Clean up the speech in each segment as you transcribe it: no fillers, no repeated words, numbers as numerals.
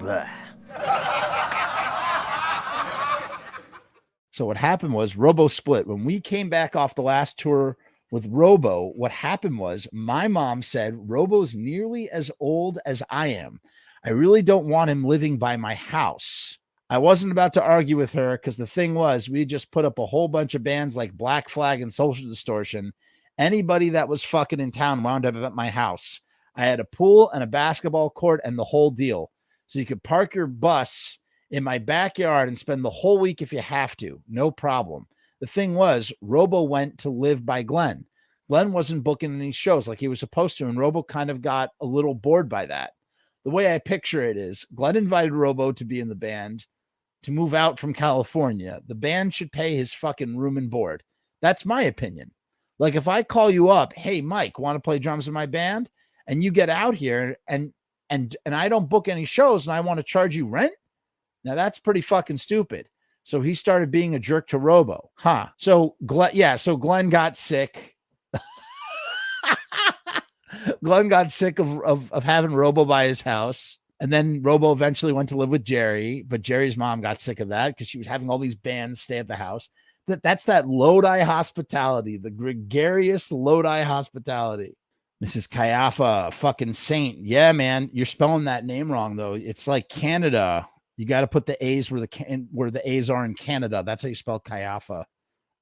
Blah. So what happened was Robo split. When we came back off the last tour with Robo, what happened was my mom said, Robo's nearly as old as I am. I really don't want him living by my house. I wasn't about to argue with her because the thing was, we just put up a whole bunch of bands like Black Flag and Social Distortion. Anybody that was fucking in town wound up at my house. I had a pool and a basketball court and the whole deal. So you could park your bus in my backyard and spend the whole week if you have to. No problem. The thing was, Robo went to live by Glenn. Glenn wasn't booking any shows like he was supposed to, and Robo kind of got a little bored by that. The way I picture it is, Glenn invited Robo to be in the band to move out from California. The band should pay his fucking room and board. That's my opinion. Like if I call you up, hey, Mike, want to play drums in my band? And you get out here and I don't book any shows and I want to charge you rent? Now that's pretty fucking stupid. So he started being a jerk to Robo. So Glenn got sick. Glenn got sick of having Robo by his house. And then Robo eventually went to live with Jerry, but Jerry's mom got sick of that because she was having all these bands stay at the house. That's that Lodi hospitality, the gregarious Lodi hospitality. Mrs. Caiafa, fucking saint. Yeah, man, you're spelling that name wrong though. It's like Canada. You got to put the A's where the A's are in Canada. That's how you spell Caiafa,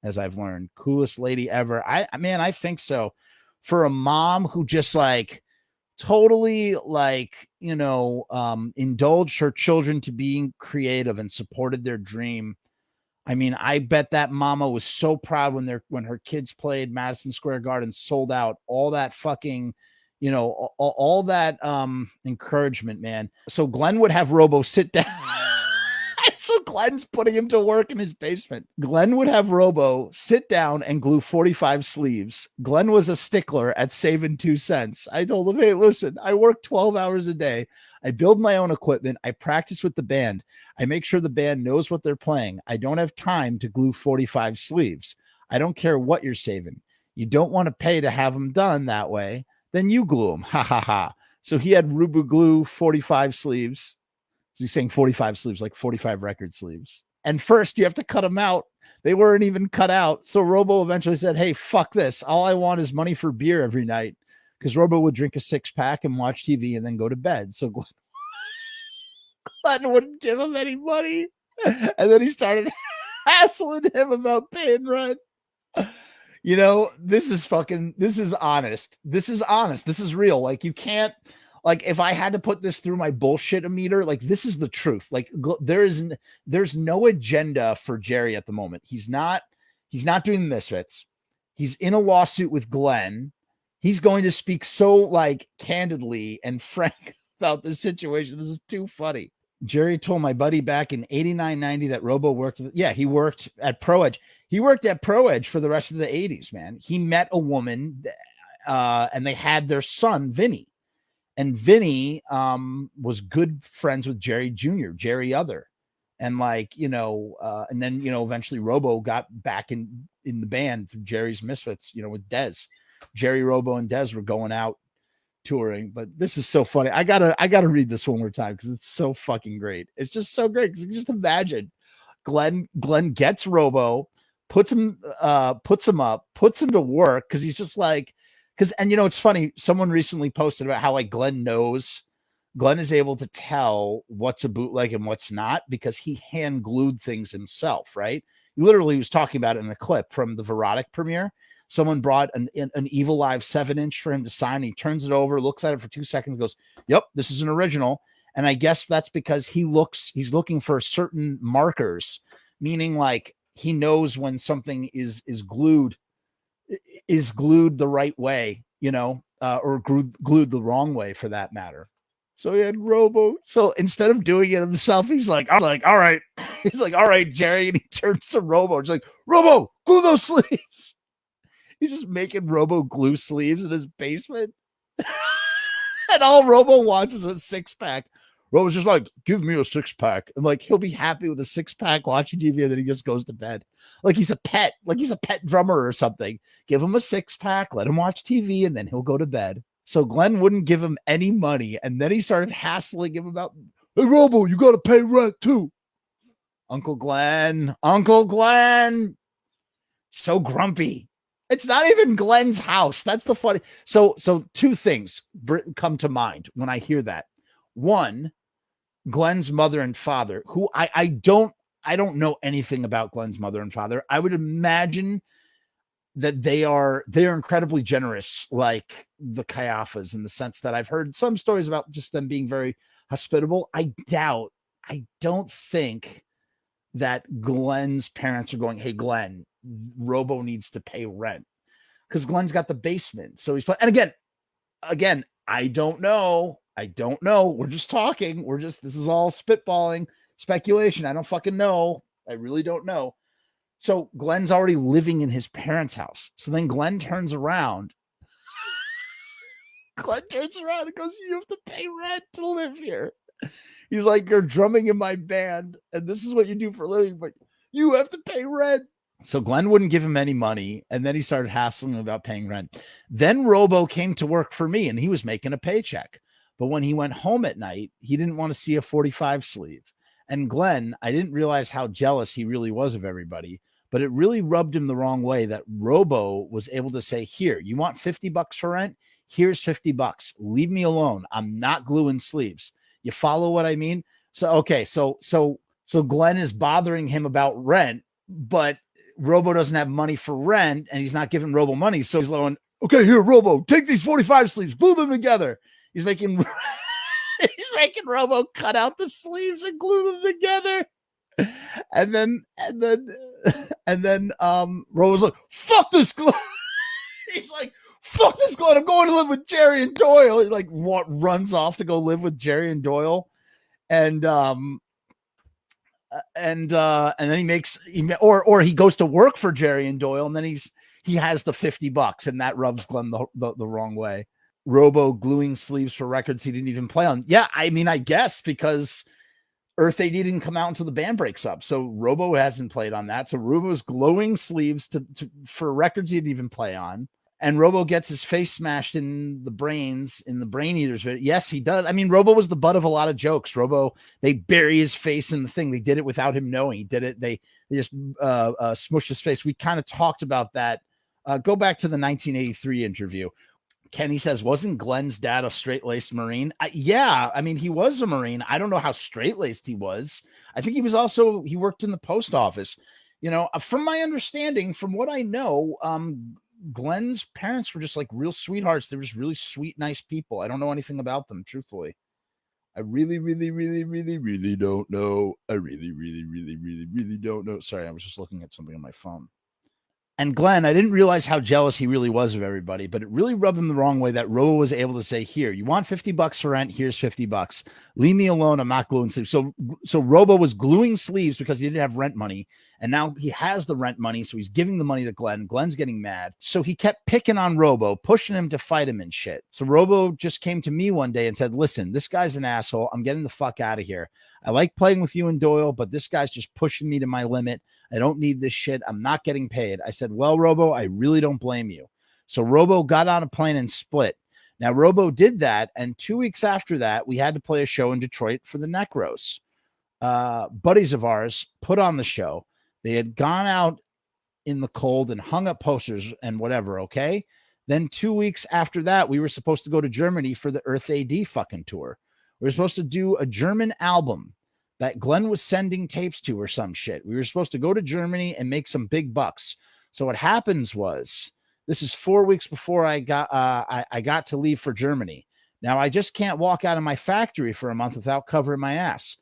as I've learned. Coolest lady ever. I think so. For a mom who just like totally indulged her children to being creative and supported their dream. I mean, I bet that mama was so proud when her kids played Madison Square Garden, sold out, all that fucking, all that encouragement, man. So Glenn would have Robo sit down. So Glenn's putting him to work in his basement. Glenn would have Robo sit down and glue 45 sleeves. Glenn was a stickler at saving 2 cents. I told him, hey, listen, I work 12 hours a day. I build my own equipment. I practice with the band. I make sure the band knows what they're playing. I don't have time to glue 45 sleeves. I don't care what you're saving. You don't want to pay to have them done that way. Then you glue them. Ha ha ha. So he had Rubu glue 45 sleeves. He's saying 45 sleeves, like 45 record sleeves. And first you have to cut them out. They weren't even cut out. So Robo eventually said, hey, fuck this. All I want is money for beer every night. Because Robo would drink a 6-pack and watch TV and then go to bed. So Glenn wouldn't give him any money. And then he started hassling him about paying rent. This is honest. This is honest. This is real. Like you can't, like if I had to put this through my bullshit meter, like this is the truth. Like there's no agenda for Jerry at the moment. He's not doing the Misfits. He's in a lawsuit with Glenn. He's going to speak so like candidly and frank about the situation. This is too funny. Jerry told my buddy back in 89, 90 that Robo worked. He worked at Pro Edge. He worked at Pro Edge for the rest of the 80s, man. He met a woman and they had their son, Vinny. And Vinny was good friends with Jerry Jr., Jerry Other. And and then, eventually Robo got back in the band through Jerry's Misfits, with Dez. Jerry, Robo, and Dez were going out touring. But this is so funny. I gotta read this one more time because it's so fucking great. It's just so great because just imagine Glenn gets Robo, puts him up, puts him to work because he's just like, and it's funny. Someone recently posted about how like Glenn is able to tell what's a bootleg and what's not because he hand glued things himself, right? He literally was talking about it in a clip from the Verotic premiere. Someone brought an Evil Live 7-inch for him to sign. He turns it over, looks at it for 2 seconds, goes, yep, this is an original. And I guess that's because he's looking for certain markers, meaning like he knows when something is glued the right way, or glued the wrong way for that matter. So he had Robo. So instead of doing it himself, he's like, all right. He's like, all right, Jerry. And he turns to Robo. He's like, Robo, glue those sleeves. He's just making Robo glue sleeves in his basement. And all Robo wants is a 6-pack. Robo's just like, give me a 6-pack. And like, he'll be happy with a 6-pack watching TV and then he just goes to bed. Like he's a pet drummer or something. Give him a 6-pack, let him watch TV, and then he'll go to bed. So Glenn wouldn't give him any money. And then he started hassling him about, Hey, Robo, you got to pay rent too. Uncle Glenn. So grumpy. It's not even Glenn's house. That's the funny. So two things come to mind when I hear that. One, Glenn's mother and father, who I don't know anything about Glenn's mother and father. I would imagine that they're incredibly generous, like the Caiafas, in the sense that I've heard some stories about just them being very hospitable. I don't think that Glenn's parents are going, hey, Glenn, Robo needs to pay rent, because Glenn's got the basement. So and again, I don't know. We're just talking. This is all spitballing, speculation. I don't fucking know. I really don't know. So Glenn's already living in his parents' house. So then Glenn turns around. And goes, you have to pay rent to live here. He's like, you're drumming in my band, and this is what you do for a living, but you have to pay rent. So Glenn wouldn't give him any money, and then he started hassling him about paying rent. Then Robo came to work for me, and he was making a paycheck. But when he went home at night, he didn't want to see a 45 sleeve. And Glenn, I didn't realize how jealous he really was of everybody, but it really rubbed him the wrong way that Robo was able to say, here, you want $50 for rent? Here's $50. Leave me alone. I'm not gluing sleeves. You follow what I mean? So, okay. So Glenn is bothering him about rent, but Robo doesn't have money for rent, and he's not giving Robo money. So he's going, okay, here, Robo, take these 45 sleeves, glue them together. He's making Robo cut out the sleeves and glue them together. And then Robo's like, fuck this Glenn. He's like, fuck this Glenn. I'm going to live with Jerry and Doyle. He like runs off to go live with Jerry and Doyle. And then he goes to work for Jerry and Doyle, and then he has the $50, and that rubs Glenn the wrong way. Robo gluing sleeves for records he didn't even play on. Yeah, I mean, I guess because Earth A.D. didn't come out until the band breaks up, so Robo hasn't played on that. So Robo's gluing sleeves for records he didn't even play on. And Robo gets his face smashed in the Brain Eaters video. Yes, he does. I mean, Robo was the butt of a lot of jokes. Robo, they bury his face in the thing. They did it without him knowing. He did it. They just smushed his face. We kind of talked about that. Go back to the 1983 interview. Kenny says, wasn't Glenn's dad a straight-laced Marine? Yeah, I mean, he was a Marine. I don't know how straight-laced he was. I think he worked in the post office. You know, from my understanding, from what I know, Glenn's parents were just like real sweethearts. They were just really sweet, nice people. I don't know anything about them, truthfully. I really, really, really, really, really don't know. I really, really, really, really, really don't know. Sorry, I was just looking at something on my phone. And Glenn, I didn't realize how jealous he really was of everybody, but it really rubbed him the wrong way that Robo was able to say, here, you want $50 for rent? Here's $50. Leave me alone. I'm not gluing sleeves. So Robo was gluing sleeves because he didn't have rent money. And now he has the rent money. So he's giving the money to Glenn. Glenn's getting mad. So he kept picking on Robo, pushing him to fight him and shit. So Robo just came to me one day and said, listen, this guy's an asshole. I'm getting the fuck out of here. I like playing with you and Doyle, but this guy's just pushing me to my limit. I don't need this shit. I'm not getting paid. I said, well, Robo, I really don't blame you. So Robo got on a plane and split. Now, Robo did that. And 2 weeks after that, we had to play a show in Detroit for the Necros. Buddies of ours put on the show. They had gone out in the cold and hung up posters and whatever. Okay. Then 2 weeks after that, we were supposed to go to Germany for the Earth A.D. fucking tour. We were supposed to do a German album that Glenn was sending tapes to or some shit. We were supposed to go to Germany and make some big bucks. So what happens was, this is 4 weeks before I got to leave for Germany. Now I just can't walk out of my factory for a month without covering my ass.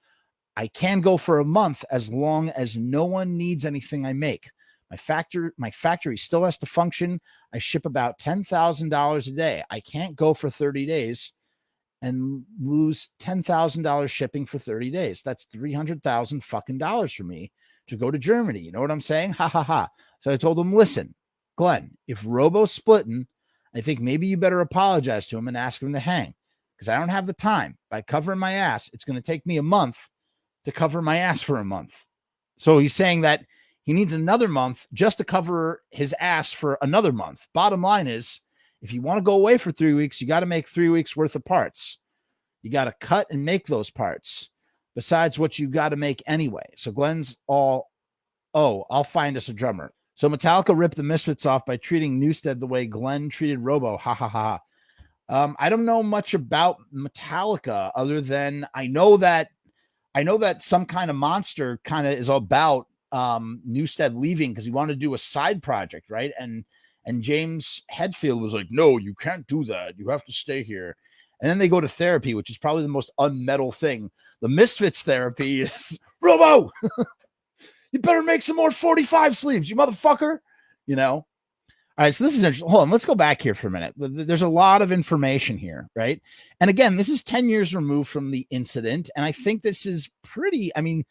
I can go for a month as long as no one needs anything I make. My factory still has to function. I ship about $10,000 a day. I can't go for 30 days and lose $10,000 shipping for 30 days. That's $300,000 fucking dollars for me to go to Germany. You know what I'm saying? Ha ha ha. So I told him, listen, Glenn, if Robo's splitting, I think maybe you better apologize to him and ask him to hang, because I don't have the time. By covering my ass, it's going to take me a month to cover my ass for a month. So he's saying that he needs another month just to cover his ass for another month. Bottom line is, if you want to go away for 3 weeks, you got to make 3 weeks worth of parts. You got to cut and make those parts. besides what you got to make anyway. So Glenn's all, oh, I'll find us a drummer. So Metallica ripped the Misfits off by treating Newsted the way Glenn treated Robo. Ha ha ha. I don't know much about Metallica other than I know that some kind of monster kind of is about Newsted leaving because he wanted to do a side project, right? And James Hetfield was like, no, you can't do that. You have to stay here. And then they go to therapy, which is probably the most unmetal thing. The Misfits therapy is, Robo, you better make some more 45 sleeves, you motherfucker. You know? All right, so this is interesting. Hold on, let's go back here for a minute. There's a lot of information here, right? And again, this is 10 years removed from the incident. And I think this is pretty, I mean,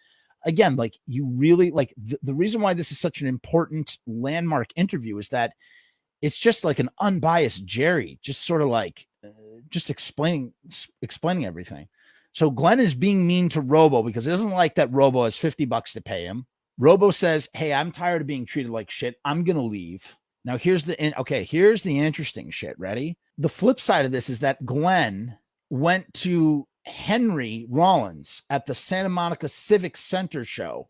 again, like you really, like the reason why this is such an important landmark interview is that it's just like an unbiased Jerry, just sort of like, just explaining everything. So Glenn is being mean to Robo because it doesn't like that Robo has $50 to pay him. Robo says, hey, I'm tired of being treated like shit. I'm going to leave. Now, here's the interesting shit. Ready? The flip side of this is that Glenn went to Henry Rollins at the Santa Monica Civic Center show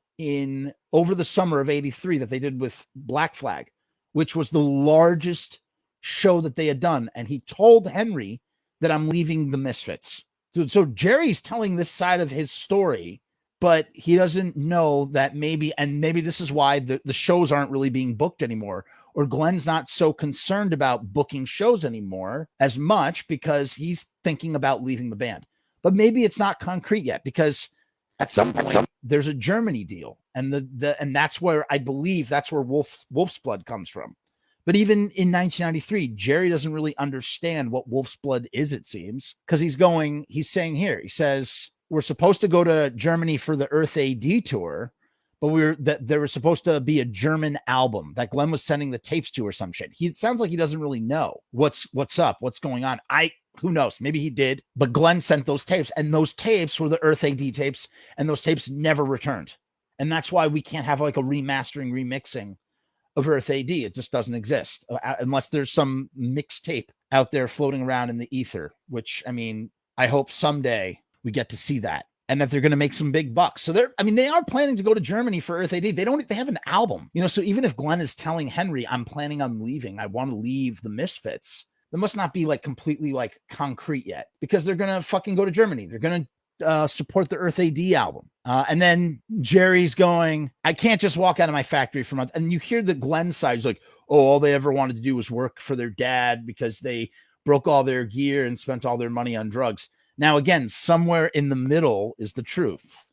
over the summer of '83 that they did with Black Flag, which was the largest show that they had done. And he told Henry that I'm leaving the Misfits. So Jerry's telling this side of his story, but he doesn't know that maybe this is why the shows aren't really being booked anymore, or Glenn's not so concerned about booking shows anymore as much because he's thinking about leaving the band. But maybe it's not concrete yet because at some point there's a Germany deal, and and that's where I believe that's where Wolf's Blood comes from. But even in 1993, Jerry doesn't really understand what Wolf's Blood is, it seems, because he's saying here, he says, we're supposed to go to Germany for the Earth A.D. tour, but there was supposed to be a German album that Glenn was sending the tapes to or some shit. It sounds like he doesn't really know what's up, what's going on. Who knows? Maybe he did, but Glenn sent those tapes, and those tapes were the Earth A.D. tapes, and those tapes never returned. And that's why we can't have like a remixing of Earth A.D. It just doesn't exist unless there's some mixtape out there floating around in the ether, which, I mean, I hope someday we get to see that and that they're going to make some big bucks. So they are planning to go to Germany for Earth A.D. They have an album, so even if Glenn is telling Henry, I'm planning on leaving, I want to leave the Misfits, there must not be like completely like concrete yet because they're going to fucking go to Germany. They're going to support the Earth A.D. album. And then Jerry's going, I can't just walk out of my factory for a month. And you hear the Glenn side, he's like, oh, all they ever wanted to do was work for their dad because they broke all their gear and spent all their money on drugs. Now, again, somewhere in the middle is the truth.